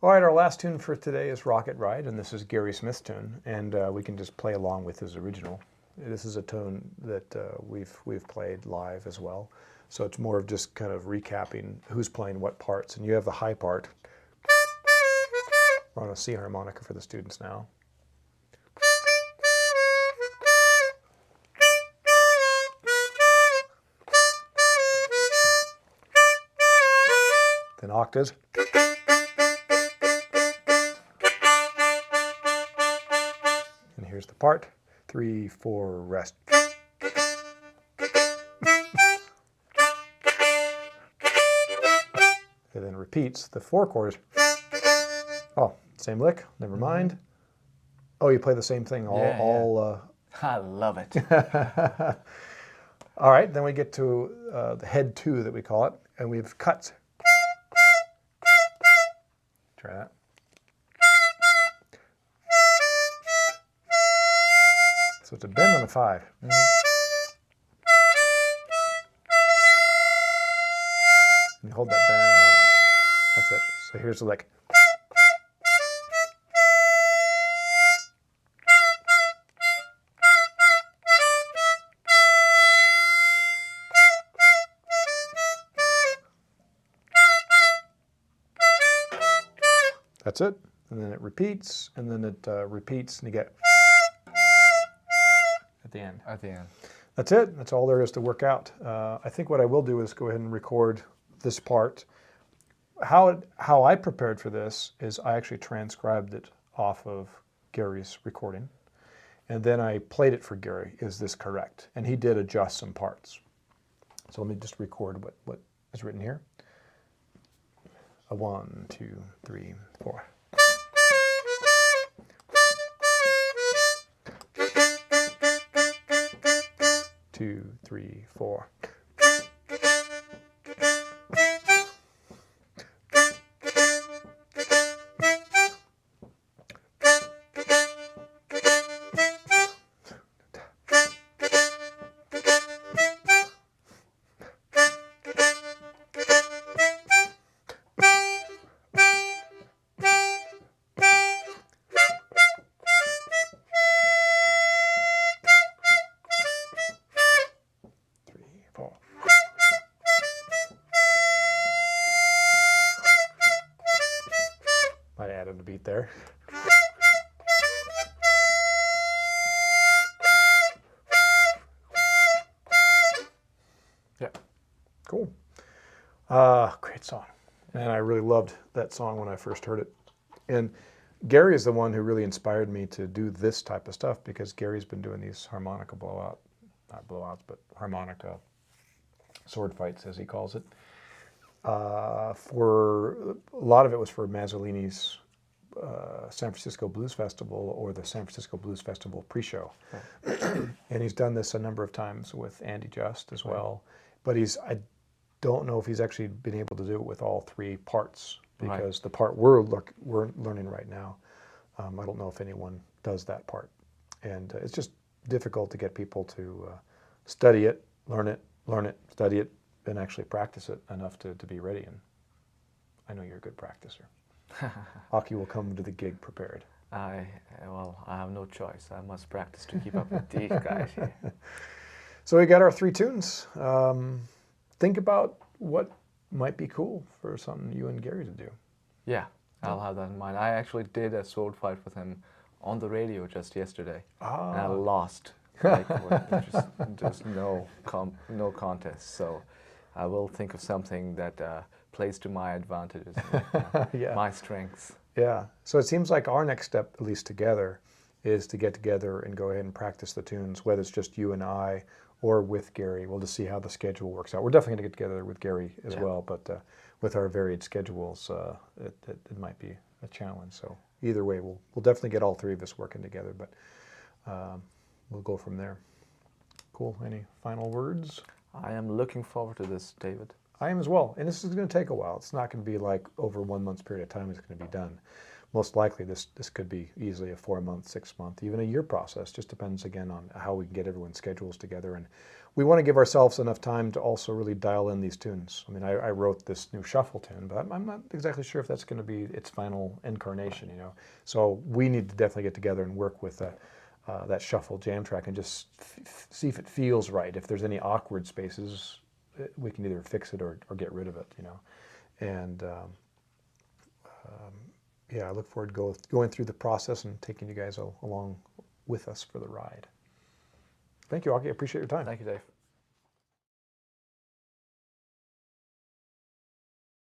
All right, our last tune for today is Rocket Ride, and this is Gary Smith's tune, and we can just play along with his original. This is a tune that we've played live as well, so it's more of just kind of recapping who's playing what parts. And you have the high part. We're on a C harmonica for the students now. Then octaves. And here's the part. 3, 4, rest. It then repeats the 4 chords. Oh, same lick, never mind. Oh, you play the same thing all I love it. All right, then we get to the head 2 that we call it, and we have cuts. Try that. So it's a bend on the 5. And you hold that down. That's it. So here's the lick. That's it. And then it repeats, and then it repeats, and you get at the end. At the end. That's it. That's all there is to work out. I think what I will do is go ahead and record this part. How I prepared for this is I actually transcribed it off of Gary's recording, and then I played it for Gary. Is this correct? And he did adjust some parts. So let me just record what is written here. 1, 2, 3, 4. 2, 3, 4. Might add in a beat there. Yeah, cool. Great song. And I really loved that song when I first heard it. And Gary is the one who really inspired me to do this type of stuff, because Gary's been doing these harmonica not blowouts, but harmonica sword fights, as he calls it. For a lot of it was for Mazzolini's San Francisco Blues Festival, or the San Francisco Blues Festival pre-show. And he's done this a number of times with Andy Just as well. But I don't know if he's actually been able to do it with all 3 parts, because the part we're learning right now, I don't know if anyone does that part. And it's just difficult to get people to study it, learn it, study it, and actually practice it enough to be ready. And I know you're a good practicer. Aki will come to the gig prepared. Well, I have no choice. I must practice to keep up with these guys here. So we got our 3 tunes. Think about what might be cool for something you and Gary to do. Yeah, I'll have that in mind. I actually did a sword fight with him on the radio just yesterday. And I lost. Like, just no contest. So I will think of something that plays to my advantages, Yeah. my strengths. Yeah. So it seems like our next step, at least together, is to get together and go ahead and practice the tunes, whether it's just you and I or with Gary. We'll just see how the schedule works out. We're definitely going to get together with Gary as well, but with our varied schedules, it might be a challenge. So either way, we'll definitely get all 3 of us working together, but we'll go from there. Cool. Any final words? I am looking forward to this, David. I am as well. And this is going to take a while. It's not going to be like over 1 month's period of time it's going to be done. Most likely this could be easily a 4-month, 6-month, even a year process. Just depends again on how we can get everyone's schedules together. And we want to give ourselves enough time to also really dial in these tunes. I mean, I wrote this new shuffle tune, but I'm not exactly sure if that's going to be its final incarnation, you know. So we need to definitely get together and work with that shuffle jam track and just see if it feels right. If there's any awkward spaces, we can either fix it or get rid of it, you know. And yeah, I look forward to going through the process and taking you guys along with us for the ride. Thank you, Augie. I appreciate your time. Thank you, Dave.